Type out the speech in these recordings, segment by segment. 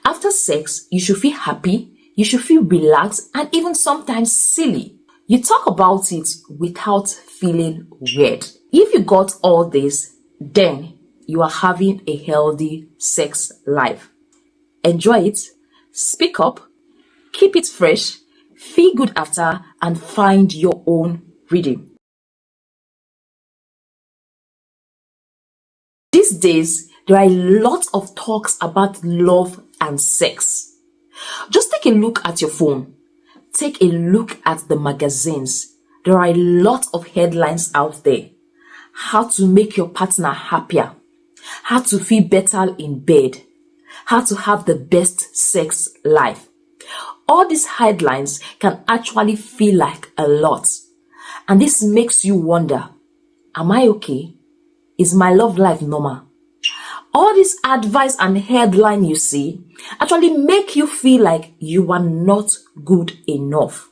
After sex, you should feel happy, you should feel relaxed, and even sometimes silly. You talk about it without feeling weird. If you got all this, then you are having a healthy sex life. Enjoy it, speak up, keep it fresh, feel good after, and find your own rhythm. These days, there are a lot of talks about love and sex. Just take a look at your phone. Take a look at the magazines. There are a lot of headlines out there. How to make your partner happier. How to feel better in bed. How to have the best sex life. All these headlines can actually feel like a lot. And this makes you wonder, am I okay? Is my love life normal? All this advice and headline you see actually make you feel like you are not good enough.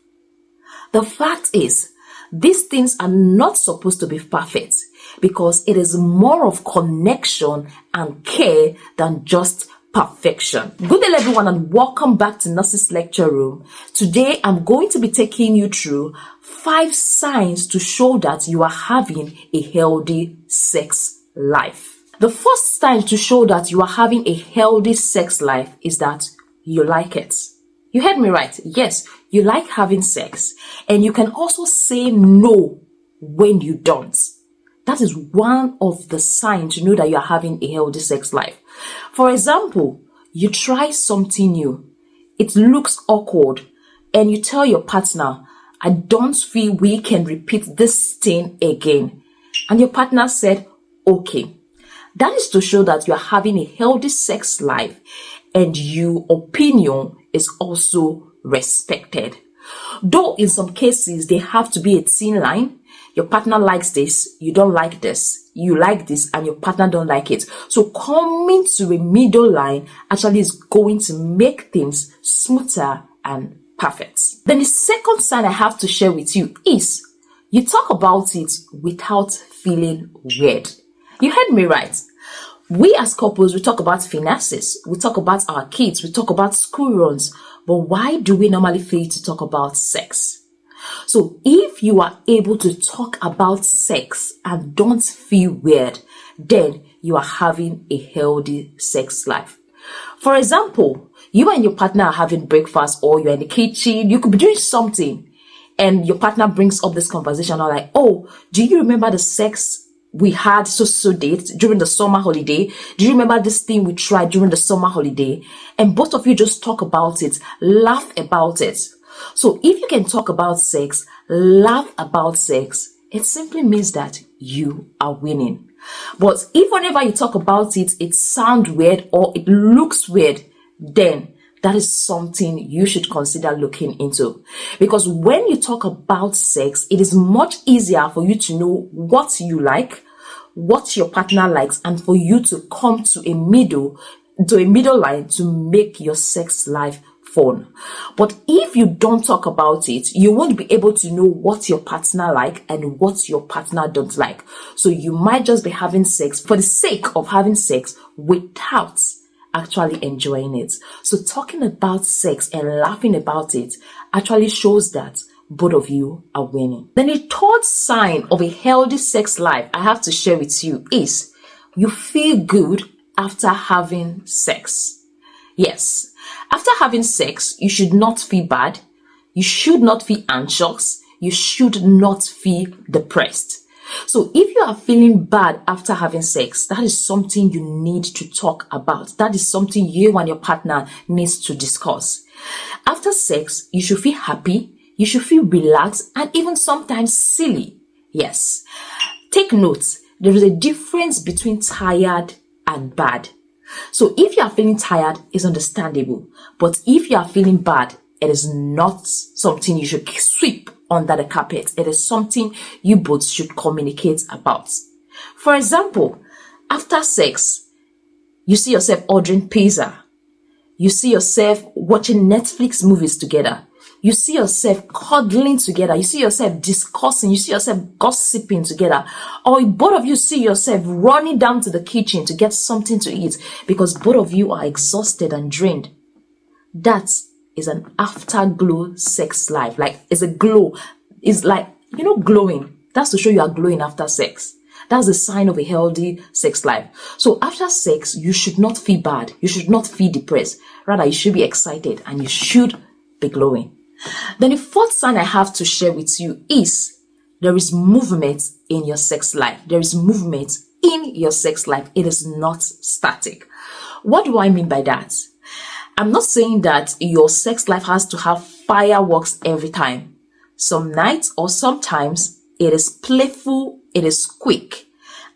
The fact is, these things are not supposed to be perfect because it is more of connection and care than just perfection. Good day everyone and welcome back to Nurse's Lecture Room. Today I'm going to be taking you through 5 signs to show that you are having a healthy sex life. The first sign to show that you are having a healthy sex life is that you like it. You heard me right. Yes, you like having sex, and you can also say no when you don't. That is one of the signs to know that you are having a healthy sex life. For example, you try something new. It looks awkward, and you tell your partner, I don't feel we can repeat this thing again. And your partner said, okay. That is to show that you are having a healthy sex life and your opinion is also respected. Though in some cases, there have to be a thin line. Your partner likes this, you don't like this. You like this and your partner don't like it. So coming to a middle line actually is going to make things smoother and perfect. Then the second sign I have to share with you is you talk about it without feeling weird. You heard me right. We as couples, we talk about finances, we talk about our kids, we talk about school runs, but why do we normally fail to talk about sex? So if you are able to talk about sex and don't feel weird, then you are having a healthy sex life. For example, you and your partner are having breakfast or you're in the kitchen, you could be doing something and your partner brings up this conversation like, oh, do you remember the sex we had so date during the summer holiday? Do you remember this thing we tried during the summer holiday? And both of you just talk about it, laugh about it. So if you can talk about sex, laugh about sex, it simply means that you are winning. But if whenever you talk about it, it sounds weird or it looks weird, then that is something you should consider looking into. Because when you talk about sex, it is much easier for you to know what you like, what your partner likes, and for you to come to a middle line to make your sex life fun. But if you don't talk about it, you won't be able to know what your partner like and what your partner don't like. So you might just be having sex for the sake of having sex without actually enjoying it. So talking about sex and laughing about it actually shows that both of you are winning. Then the third sign of a healthy sex life I have to share with you is you feel good after having sex. Yes, after having sex, you should not feel bad. You should not feel anxious. You should not feel depressed. So if you are feeling bad after having sex, that is something you need to talk about. That is something you and your partner needs to discuss. After sex, you should feel happy, you should feel relaxed, and even sometimes silly. Yes. Take note, there is a difference between tired and bad. So if you are feeling tired, it's understandable. But if you are feeling bad, it is not something you should sweep under the carpet. It is something you both should communicate about. For example, after sex, you see yourself ordering pizza. You see yourself watching Netflix movies together. You see yourself cuddling together. You see yourself discussing. You see yourself gossiping together. Or both of you see yourself running down to the kitchen to get something to eat because both of you are exhausted and drained that is an afterglow sex life. Like, it's a glow. It's like, glowing. That's to show you are glowing after sex. That's a sign of a healthy sex life. So after sex, you should not feel bad. You should not feel depressed. Rather, you should be excited and you should be glowing. Then the fourth sign I have to share with you is there is movement in your sex life. There is movement in your sex life. It is not static. What do I mean by that? I'm not saying that your sex life has to have fireworks every time. Some nights or sometimes it is playful, it is quick.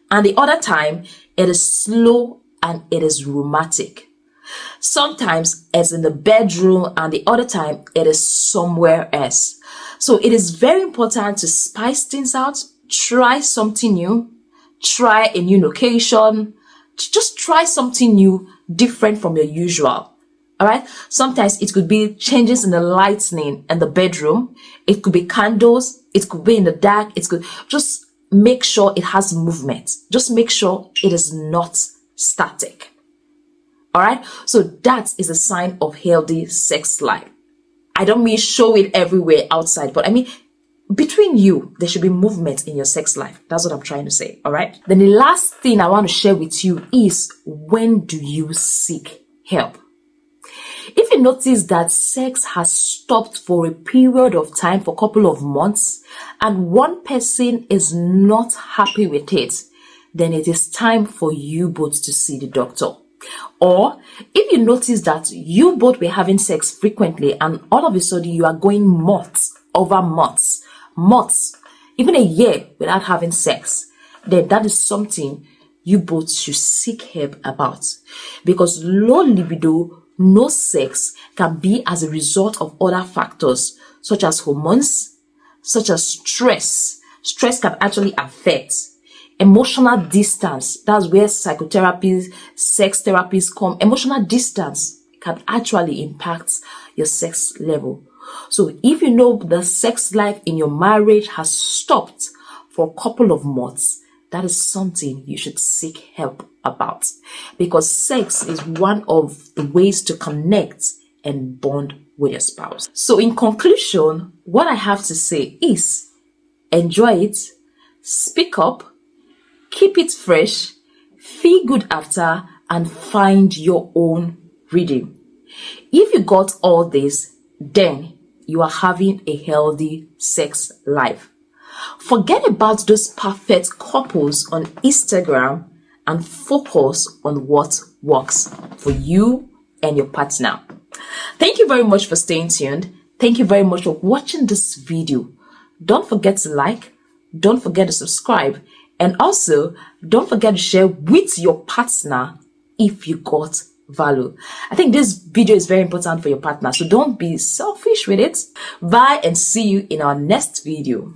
And the other time it is slow and it is romantic. Sometimes it's in the bedroom and the other time it is somewhere else. So it is very important to spice things out, try something new, try a new location, just try something new, different from your usual. All right. Sometimes it could be changes in the lighting in the bedroom. It could be candles. It could be in the dark. It could just make sure it has movement. Just make sure it is not static. All right. So that is a sign of healthy sex life. I don't mean show it everywhere outside, but I mean between you, there should be movement in your sex life. That's what I'm trying to say. All right. Then the last thing I want to share with you is, when do you seek help? If you notice that sex has stopped for a period of time, for a couple of months, and one person is not happy with it, then it is time for you both to see the doctor. Or if you notice that you both were having sex frequently and all of a sudden you are going months, even a year without having sex, then that is something you both should seek help about. Because low libido, no sex, can be as a result of other factors such as hormones, such as stress. Stress can actually affect emotional distance. That's where psychotherapy, sex therapies come. Emotional distance can actually impact your sex level. So if you know the sex life in your marriage has stopped for a couple of months, that is something you should seek help about, because sex is one of the ways to connect and bond with your spouse. So in conclusion, what I have to say is, enjoy it, speak up, keep it fresh, feel good after, and find your own rhythm. If you got all this, then you are having a healthy sex life. Forget about those perfect couples on Instagram and focus on what works for you and your partner. Thank you very much for staying tuned. Thank you very much for watching this video. Don't forget to like, don't forget to subscribe, and also don't forget to share with your partner if you got value. I think this video is very important for your partner, so don't be selfish with it. Bye and see you in our next video.